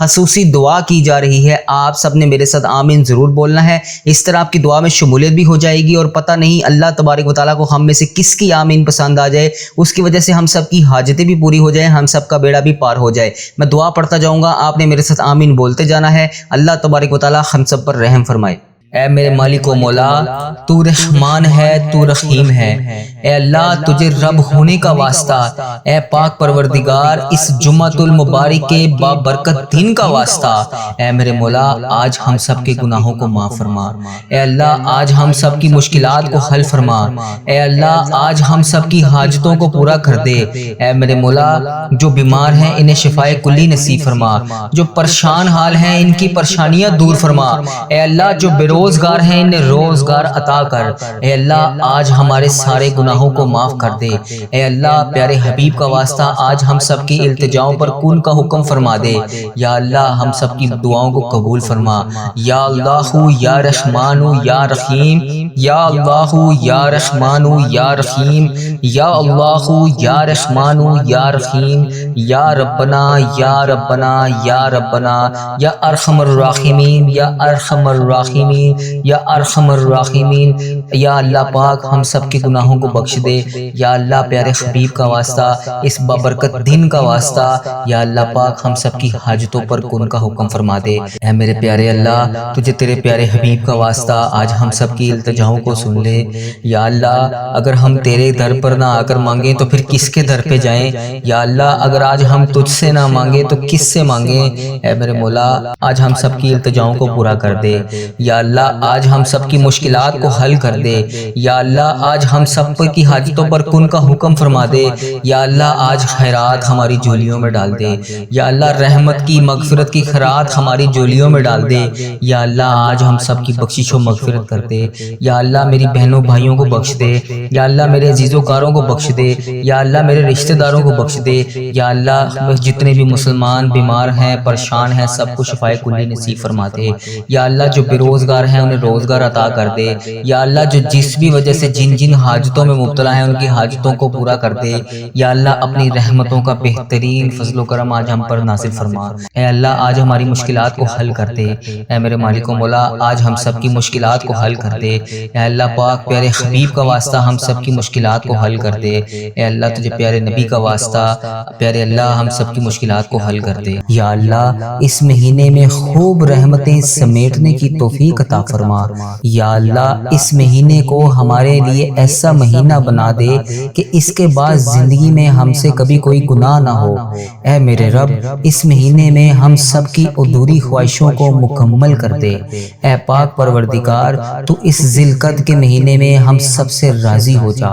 خصوصی دعا کی جا رہی ہے۔ آپ سب نے میرے ساتھ آمین ضرور بولنا ہے، اس طرح آپ کی دعا میں شمولیت بھی ہو جائے گی، اور پتہ نہیں اللہ تبارک و تعالیٰ کو ہم میں سے کس کی آمین پسند آ جائے، اس کی وجہ سے ہم سب کی حاجتیں بھی پوری ہو جائیں، ہم سب کا بیڑا بھی پار ہو جائے۔ میں دعا پڑھتا جاؤں گا، آپ نے میرے ساتھ آمین بولتے جانا ہے۔ اللہ تبارک و تعالیٰ ہم سب پر رحم فرمائے۔ اے میرے مالک و مولا، تو رحمان ہے، تو رحیم ہے۔ اے اللہ، تجھے رب ہونے کا واسطہ، اے پاک پروردگار، اس جمعۃ المبارک کے بابرکت دن کا واسطہ، اے میرے مولا، آج ہم سب کے گناہوں کو معاف فرما۔ اے اللہ، آج ہم سب کی مشکلات کو حل فرما۔ اے اللہ، آج ہم سب کی حاجتوں کو پورا کر دے۔ اے میرے مولا، جو بیمار ہیں انہیں شفائے کلی نصیب فرما، جو پریشان حال ہیں ان کی پریشانیاں دور فرما۔ اے اللہ، جو بے روزگار ہیں انہیں روزگار عطا کر۔ اے اللہ، آج ہمارے سارے گناہوں کو معاف کر دے۔ اے اللہ، پیارے حبیب کا واسطہ، آج ہم سب کی التجاؤں پر کن کا حکم فرما دے۔ یا اللہ، ہم سب کی دعاؤں کو قبول فرما۔ یا اللہ یا رحمان یا رحیم، یا اللہ یا رحمان یا رحیم، یا اللہ یا رحمان یا رحیم، یا ربنا یا ربنا یا ربنا، یا ارحم الراحمین یا ارحم الراحمین، یا ارحم الراحمین۔ یا اللہ پاک، ہم سب کے گناہوں کو بخش دے۔ یا اللہ، پیارے حبیب کا واسطہ، اس بابرکت دن کا واسطہ، یا اللہ پاک، ہم سب کی حاجتوں پر کن کا حکم فرما دے۔ اے میرے پیارے اللہ، تجھے تیرے پیارے حبیب کا واسطہ، آج ہم سب کی التجاؤں کو سن لے۔ یا اللہ، اگر ہم تیرے در پر نہ آ کر مانگیں تو پھر کس کے در پہ جائیں؟ یا اللہ، اگر آج ہم تجھ سے نہ مانگیں تو کس سے مانگیں؟ اے میرے مولا، آج ہم سب کی التجاؤں کو پورا کر دے۔ یا اللہ، آج ہم سب کی مشکلات کو حل کر دے۔ یا اللہ، آج ہم سب کی حاجتوں پر کن کا حکم فرما دے۔ یا اللہ، آج خیرات ہماری جھولیوں میں ڈال دے۔ یا اللہ، رحمت کی، مغفرت کی خیرات ہماری جھولیوں میں ڈال دے۔ یا اللہ، آج ہم سب کی بخشش و مغفرت کر دے۔ یا اللہ، میری بہنوں بھائیوں کو بخش دے۔ یا اللہ، میرے عزیز و کاروں کو بخش دے۔ یا اللہ، میرے رشتہ داروں کو بخش دے۔ یا اللہ، جتنے بھی مسلمان بیمار ہیں، پریشان ہیں، سب کو شفائے کلی نصیب فرما دے۔ یا اللہ، جو بے روزگار ہیں انہیں روزگار عطا کر دے۔ یا اللہ، جو جس بھی وجہ سے جن جن حاجتوں میں مبتلا ہیں ان کی حاجتوں کو پورا کر دے۔ یا اللہ، اپنی رحمتوں کا بہترین فضل و کرم آج ہم پر نازل فرما۔ اے اللہ، آج ہماری مشکلات کو حل کر دے۔ اے میرے مالک و مولا، آج ہم سب کی مشکلات کو حل کر دے۔ اے اللہ پاک، پیارے حبیب کا واسطہ، ہم سب کی مشکلات کو حل کر دے۔ اے اللہ، تجھے پیارے نبی کا واسطہ، پیارے اللہ، ہم سب کی مشکلات کو حل کر دے۔ یا اللہ، اس مہینے میں خوب رحمتیں سمیٹنے کی توفیق عطا فرما۔ یا اللہ، اس مہینے کو ہمارے لیے ایسا مہینہ بنا دے کہ اس کے بعد زندگی میں ہم سے کبھی کوئی گناہ نہ ہو۔ اے میرے رب، اس مہینے میں ہم سب کی ادھوری خواہشوں کو مکمل کر دے۔ اے پاک پروردگار، تو اس ذی القعدہ کے مہینے میں ہم سب سے راضی ہو جا۔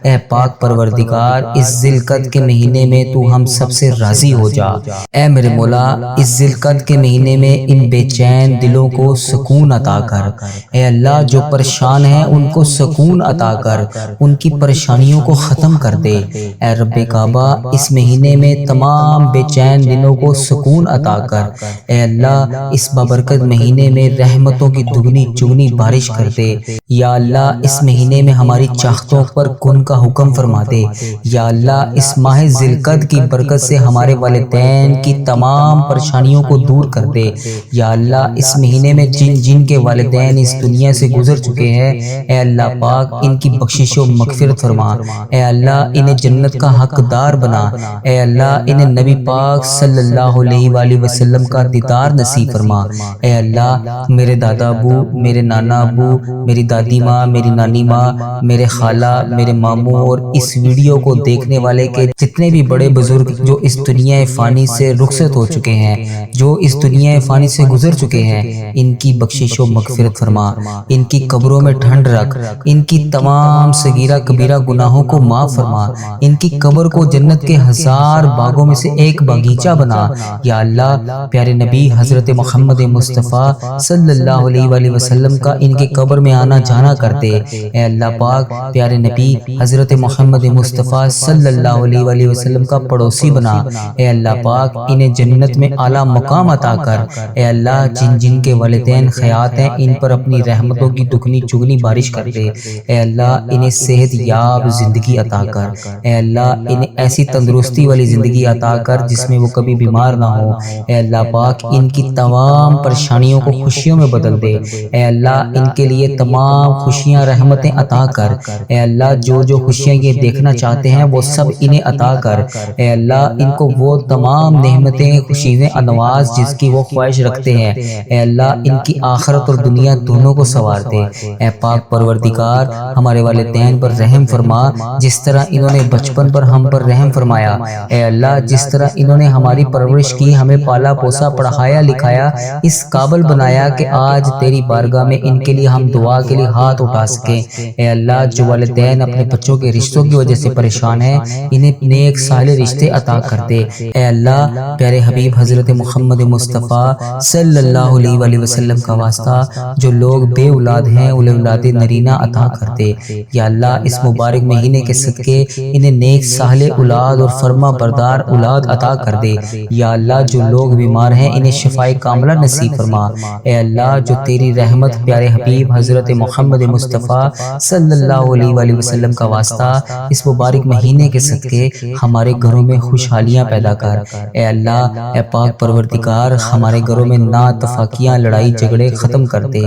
اے پاک پروردگار، اس ذی القعدہ کے مہینے میں تو ہم سب سے راضی ہو جا۔ اے میرے مولا، اس ذی القعدہ کے مہینے میں ان بے چین دلوں کو سکون عطا کر۔ اے اللہ، جو پریشان ہیں ان کو سکون عطا کر، ان کی پریشانیوں کو ختم کر دے۔ اے رب کعبہ، اس مہینے میں تمام بے چین دلوں کو سکون عطا کر۔ اے اللہ، اس بابرکت مہینے میں رحمتوں کی دگنی چگنی بارش کر دے۔ یا اللہ، اس مہینے میں ہماری چاہتوں پر کن کا حکم فرما دے۔ یا اللہ، اس ماہ ذی القعدہ کی برکت سے ہمارے والدین کی تمام پریشانیوں کو دور کر دے۔ یا اللہ، اس مہینے میں جن جن کے والدین اس دنیا سے گزر چکے ہیں، اے اللہ پاک، ان کی بخشش و مغفرت فرما۔ اے اللہ، انہیں جنت کا حقدار بنا۔ اے اللہ، انہیں نبی پاک صلی اللہ علیہ وآلہ وسلم کا دیدار نصیب فرما۔ اے اللہ، میرے دادا ابو، میرے نانا ابو، میری دادی ماں، میری نانی ماں، میرے خالہ، میرے ماموں، اور اس ویڈیو کو دیکھنے والے کے جتنے بھی بڑے بزرگ جو اس دنیا فانی سے رخصت ہو چکے ہیں، جو اس دنیا فانی سے گزر چکے ہیں، ان کی بخشش و مغفرت فرما۔ ان کی قبروں میں ٹھنڈ رکھ، ان کی تمام صغیرہ کبیرہ گناہوں کو معاف فرما۔ ان کی قبر کو جنت کے 1000 باغوں میں سے ایک باغیچہ بنا۔ یا اللہ، پیارے نبی حضرت محمد مصطفیٰ صلی اللہ علیہ وآلہ وسلم کا ان کی قبر میں آنا جانا کر دے۔ اے اللہ پاک، پیارے نبی حضرت محمد مصطفیٰ صلی اللہ علیہ وآلہ وسلم کا پڑوسی بنا۔ اے اللہ پاک، انہیں جنت میں اعلیٰ مقام عطا کر۔ اے اللہ، جن جن کے والدین حیات ہیں ہیں ان پر اپنی رحمتوں کی دگنی چگنی بارش کر دے۔ اے اللہ انہیں صحت یاب زندگی عطا کر۔ اے اللہ انہیں ایسی تندرستی والی زندگی عطا کر جس میں وہ کبھی بیمار نہ ہو۔ اے اللہ پاک ان کی تمام پریشانیوں کو خوشیوں میں بدل دے۔ اے اللہ ان کے لیے تمام خوشیاں رحمتیں عطا کر۔ اے اللہ جو جو خوشیاں یہ دیکھنا چاہتے ہیں وہ سب انہیں عطا کر۔ اے اللہ ان کو وہ تمام نعمتیں خوشیاں انواز جس کی وہ خواہش رکھتے ہیں اے اللہ ان کی آخرت اور دنیا دونوں کو سنوار دے۔ اے پاک پروردگار ہمارے والدین پر رحم فرما جس طرح انہوں نے بچپن پر ہم پر رحم فرمایا۔ اے اللہ جس طرح انہوں نے ہماری پرورش کی، ہمیں پالا پوسا، پڑھایا لکھایا، اس قابل بنایا کہ آج تیری بارگاہ میں ان کے لیے ہم دعا کے لیے ہاتھ اٹھا سکیں۔ اے اللہ جو والدین اپنے بچوں کے رشتوں کی وجہ سے پریشان ہیں انہیں نیک صالح رشتے عطا کر دے۔ اے اللہ پیارے حبیب حضرت محمد مصطفیٰ صلی اللہ علیہ وآلہ وسلم کا واسطہ جو لوگ بے اولاد ہیں انہیں اولاد نرینہ عطا کر دے۔ یا اللہ اس مبارک مہینے کے صدقے انہیں نیک صالح اولاد اور فرما بردار اولاد عطا کر دے۔ یا اللہ جو لوگ بیمار ہیں انہیں شفائے کاملہ نصیب فرما۔ اے اللہ جو تیری رحمت پیارے حبیب حضرت محمد مصطفیٰ صلی اللہ علیہ وآلہ وسلم کا واسطہ اس مبارک مہینے کے صدقے ہمارے گھروں میں خوشحالیاں پیدا کر۔ اے اللہ اے پاک پروردگار ہمارے گھروں میں ناتفاقیاں، لڑائی جھگڑے ختم کر دے،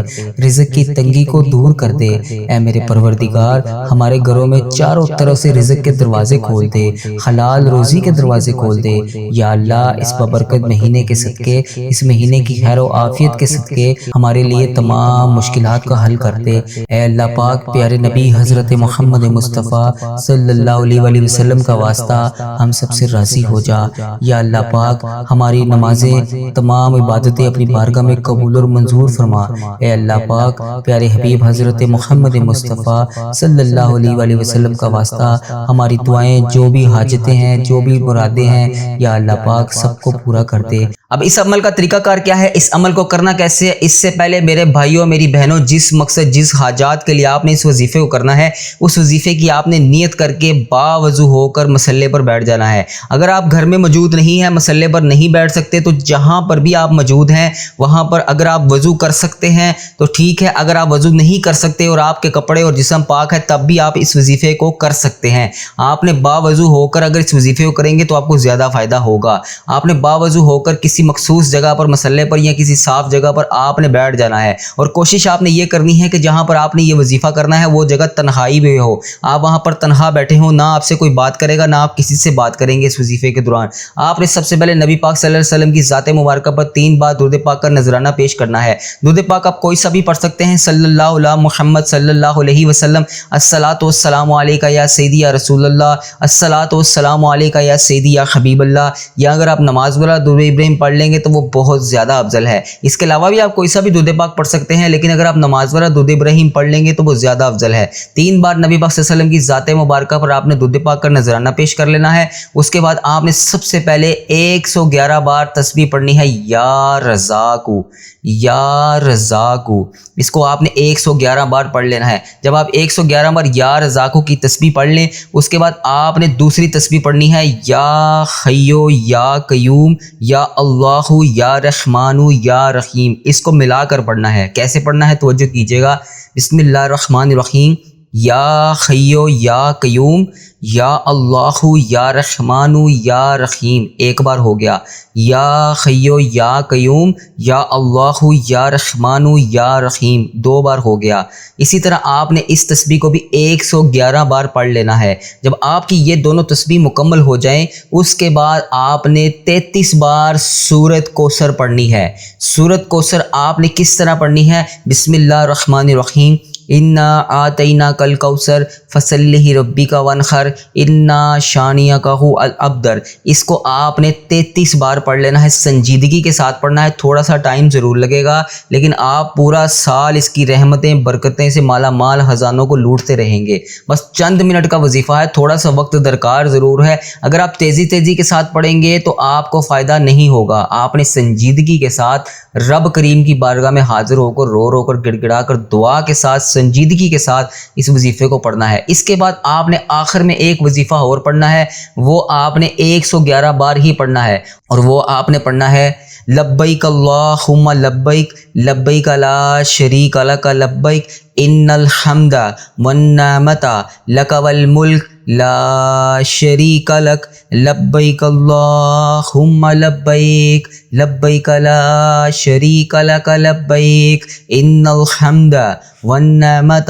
رزق کی تنگی کو دور کر دے۔ اے میرے پروردگار ہمارے گھروں میں چاروں طرف سے رزق کے دروازے کھول دے، حلال روزی کے دروازے کھول دے۔ یا اللہ اس بابرکت مہینے کے صدقے، اس مہینے کی خیر و عافیت کے صدقے ہمارے لیے تمام مشکلات کا حل کر دے۔ اے اللہ پاک پیارے نبی حضرت محمد مصطفیٰ صلی اللہ علیہ وآلہ وسلم کا واسطہ ہم سب سے راضی ہو جا۔ یا اللہ پاک ہماری نمازیں تمام عبادتیں اپنی بارگاہ میں قبول اور منظور فرما۔ اے اللہ پاک پیارے حبیب حضرت محمد مصطفیٰ صلی اللہ علیہ وآلہ وسلم کا واسطہ ہماری دعائیں جو بھی حاجتیں ہیں، جو بھی مرادیں ہیں یا اللہ پاک سب کو پورا کر دے۔ اب اس عمل کا طریقہ کار کیا ہے، اس عمل کو کرنا کیسے ہے؟ اس سے پہلے میرے بھائیوں میری بہنوں جس مقصد جس حاجات کے لیے آپ نے اس وظیفے کو کرنا ہے اس وظیفے کی آپ نے نیت کر کے باوضو ہو کر مصلے پر بیٹھ جانا ہے۔ اگر آپ گھر میں موجود نہیں ہیں، مصلے پر نہیں بیٹھ سکتے تو جہاں پر بھی آپ موجود ہیں وہاں پر اگر آپ وضو کر سکتے ہیں تو ٹھیک ہے، اگر آپ وضو نہیں کر سکتے اور آپ کے کپڑے اور جسم پاک ہے تب بھی آپ اس وظیفے کو کر سکتے ہیں۔ آپ نے باوضو ہو کر اگر اس وظیفے کو کریں گے تو آپ کو زیادہ فائدہ ہوگا۔ آپ نے باوضو ہو کر کسی مخصوص جگہ پر مصلے پر یا کسی صاف جگہ پر آپ نے بیٹھ جانا ہے اور کوشش آپ نے یہ کرنی ہے کہ جہاں پر آپ نے یہ وظیفہ کرنا ہے وہ جگہ تنہائی میں ہو، آپ وہاں پر تنہا بیٹھے ہوں، نہ آپ سے کوئی بات کرے گا نہ آپ کسی سے بات کریں گے۔ اس وظیفے کے دوران آپ نے سب سے پہلے نبی پاک صلی اللہ علیہ وسلم کی ذات مبارکہ پر 3 بار درود پاک کا نذرانہ پیش کرنا ہے۔ درود پاک آپ کوئی سا بھی پڑھ سکتے ہیں، صلی اللہ علیہ محمد صلی اللہ علیہ وسلم، الصلاۃ والسلام علیکہ یا سیدی یا رسول اللہ، الصلاۃ والسلام علیکہ یا سیدی یا حبیب اللہ، یا اگر آپ نماز والا درود ابراہیم پڑھ لیں گے تو وہ بہت زیادہ افضل ہے۔ اس کے علاوہ بھی آپ کوئی سا بھی درود پاک پڑھ سکتے ہیں لیکن اگر آپ نماز والا درود ابراہیم پڑھ لیں گے تو وہ زیادہ افضل ہے۔ 3 بار نبی پاک صلی اللہ علیہ وسلم کی ذات مبارکہ پر آپ نے درود پاک کا نذرانہ پیش کر لینا ہے۔ اس کے بعد آپ نے سب سے پہلے 111 بار تسبیح پڑھنی ہے، یا رزاقو یا رزاقو، اس کو آپ نے 111 بار پڑھ لینا ہے۔ جب آپ 111 بار یا رزاقو کی تسبیح پڑھ لیں اس کے بعد آپ نے دوسری تسبیح پڑھنی ہے، یا حیو یا قیوم یا اللہ یا رحمان یا رحیم، اس کو ملا کر پڑھنا ہے۔ کیسے پڑھنا ہے توجہ کیجیے گا، بسم اللہ الرحمن الرحیم، یا حیو یا قیوم یا اللہ یا رحمان یا رحیم، ایک بار ہو گیا، یا حیو یا قیوم یا اللہ یا رحمان یا رحیم، 2 بار ہو گیا۔ اسی طرح آپ نے اس تسبیح کو بھی 111 بار پڑھ لینا ہے۔ جب آپ کی یہ دونوں تسبیح مکمل ہو جائیں اس کے بعد آپ نے 33 بار سورۃ کوثر پڑھنی ہے۔ سورۃ کوثر آپ نے کس طرح پڑھنی ہے، بسم اللہ الرحمن الرحیم، انا آتیناک الکوثر فصلی لربک وانحر انا شانئک ھو الابتر، اس کو آپ نے 33 بار پڑھ لینا ہے۔ سنجیدگی کے ساتھ پڑھنا ہے، تھوڑا سا ٹائم ضرور لگے گا لیکن آپ پورا سال اس کی رحمتیں برکتیں سے مالا مال خزانوں کو لوٹتے رہیں گے۔ بس چند منٹ کا وظیفہ ہے، تھوڑا سا وقت درکار ضرور ہے۔ اگر آپ تیزی کے ساتھ پڑھیں گے تو آپ کو فائدہ نہیں ہوگا۔ آپ نے سنجیدگی کے ساتھ رب کریم کی بارگاہ میں حاضر ہو کر رو کر گڑ گڑا کر دعا کے ساتھ سنجیدگی کے ساتھ اس وظیفے کو پڑھنا ہے۔ اس کے بعد آپ نے آخر میں ایک وظیفہ اور پڑھنا ہے، وہ آپ نے 111 بار ہی پڑھنا ہے اور وہ آپ نے پڑھنا ہے، لبیک اللہم لبیک لبیک لا شریک لک لبیک ان الحمد والنعمت لک والملک لا شریک لک لبیک اللہم لبیک لبیک لا شریک لک لبیک ان الحمد والنعمت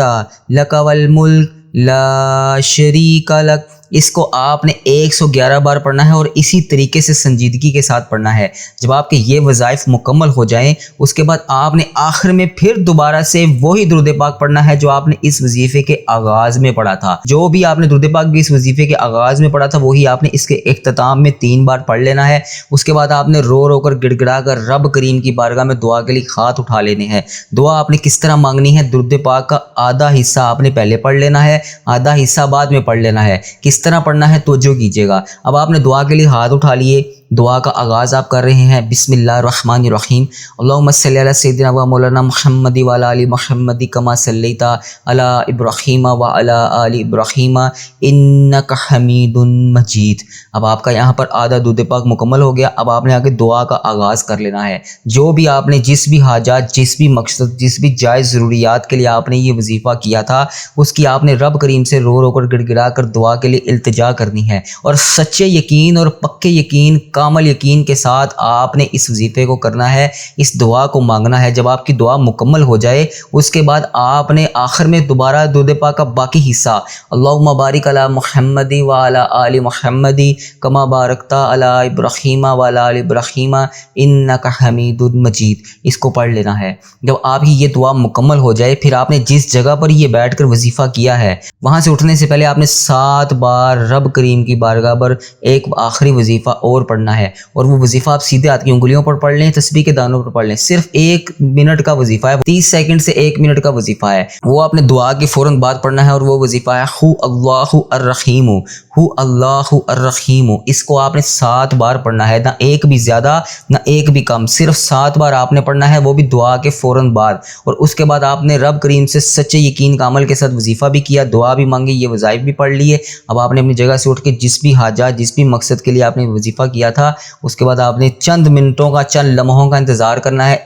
لک والملک لا شریک لک۔ اس کو آپ نے 111 بار پڑھنا ہے اور اسی طریقے سے سنجیدگی کے ساتھ پڑھنا ہے۔ جب آپ کے یہ وظائف مکمل ہو جائیں اس کے بعد آپ نے آخر میں پھر دوبارہ سے وہی درود پاک پڑھنا ہے جو آپ نے اس وظیفے کے آغاز میں پڑھا تھا۔ جو بھی آپ نے درود پاک بھی اس وظیفے کے آغاز میں پڑھا تھا وہی آپ نے اس کے اختتام میں 3 بار پڑھ لینا ہے۔ اس کے بعد آپ نے رو رو کر گڑ گڑا کر رب کریم کی بارگاہ میں دعا کے لیے ہاتھ اٹھا لینے ہیں۔ دعا آپ نے کس طرح مانگنی ہے؟ درود پاک کا آدھا حصہ آپ نے پہلے پڑھ لینا ہے، آدھا حصہ بعد میں پڑھ لینا ہے۔ کس طرح پڑھنا ہے توجہ کیجیے گا۔ اب آپ نے دعا کے لیے ہاتھ اٹھا لیے، دعا کا آغاز آپ کر رہے ہیں بسم اللہ الرحمن الرحیم اللہم صلی علی سیدنا و مولانا محمد وعلی آل محمد کما صلیت علی ابراہیم وعلی آل ابراہیم انک حمید مجید۔ اب آپ کا یہاں پر آدھا درود پاک مکمل ہو گیا۔ اب آپ نے آگے دعا کا آغاز کر لینا ہے۔ جو بھی آپ نے جس بھی حاجات، جس بھی مقصد، جس بھی جائز ضروریات کے لیے آپ نے یہ وظیفہ کیا تھا اس کی آپ نے رب کریم سے رو رو کر گڑ گڑا کر دعا کے لیے التجا کرنی ہے، اور سچے یقین اور پکے یقین، کامل یقین کے ساتھ آپ نے اس وظیفے کو کرنا ہے، اس دعا کو مانگنا ہے۔ جب آپ کی دعا مکمل ہو جائے اس کے بعد آپ نے آخر میں دوبارہ درود پاک کا باقی حصہ اللہم بارک علی محمد وعلی آل محمد کما بارکت علی ابراہیم وعلی آل ابراہیم انک حمید مجید، اس کو پڑھ لینا ہے۔ جب آپ کی یہ دعا مکمل ہو جائے پھر آپ نے جس جگہ پر یہ بیٹھ کر وظیفہ کیا ہے وہاں سے اٹھنے سے پہلے آپ نے 7 بار رب کریم کی بارگاہ پر ایک آخری وظیفہ اور پڑھنا ہے، اور وہ وظیفہ آپ سیدھے ہاتھ کی انگلیوں پر پڑھ لیں، تسبیح کے دانوں پر پڑھ لیں۔ صرف 1 منٹ کا وظیفہ ہے، 30 سیکنڈ سے 1 منٹ کا وظیفہ ہے۔ وہ آپ نے دعا کے فوراً بعد پڑھنا ہے، اور وہ وظیفہ ہے ہو اللہ الرحیم، ہو اللہ الرحیم۔ اس کو آپ نے 7 بار پڑھنا ہے، نہ ایک بھی زیادہ نہ ایک بھی کم، صرف 7 بار آپ نے پڑھنا ہے، وہ بھی دعا کے فوراً بعد۔ اور اس کے بعد آپ نے رب کریم سے سچے یقین کا عمل کے ساتھ وظیفہ بھی کیا، دعا بھی مانگی، یہ وظائف بھی پڑھ لیے۔ اب آپ نے اپنی جگہ سے اٹھ کے جس بھی حاجات، جس بھی مقصد کے لیے آپ نے وظیفہ کیا تھا اس کے بعد آپ نے چند منٹوں کا، چند لمحوں کا انتظار کرنا ہے۔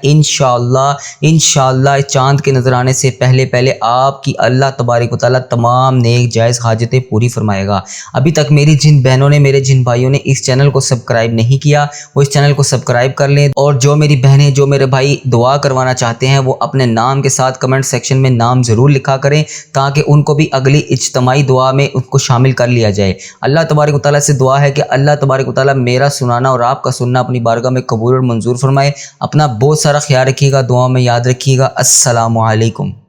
انشاءاللہ چاند کے نظر آنے سے پہلے آپ کی اللہ تبارک و تعالیٰ تمام نیک جائز حاجتیں پوری فرمائے گا۔ ابھی تک میری جن بہنوں نے، میرے جن بھائیوں نے اس چینل کو سبسکرائب نہیں کیا وہ اس چینل کو سبسکرائب کر لیں، اور جو میری بہنیں، جو میرے بھائی دعا کروانا چاہتے ہیں وہ اپنے نام کے ساتھ کمنٹ سیکشن میں نام ضرور لکھا کریں تاکہ ان کو بھی اگلی اجتماعی دعا میں ان کو شامل کر لیا جائے۔ اللہ تبارک و تعالیٰ سے دعا ہے کہ اللہ تبارک و تعالیٰ میرا سنانا اور آپ کا سننا اپنی بارگاہ میں قبول اور منظور فرمائے۔ اپنا بہت سارا خیال رکھیے گا، دعاؤں میں یاد رکھیے گا۔ السلام علیکم۔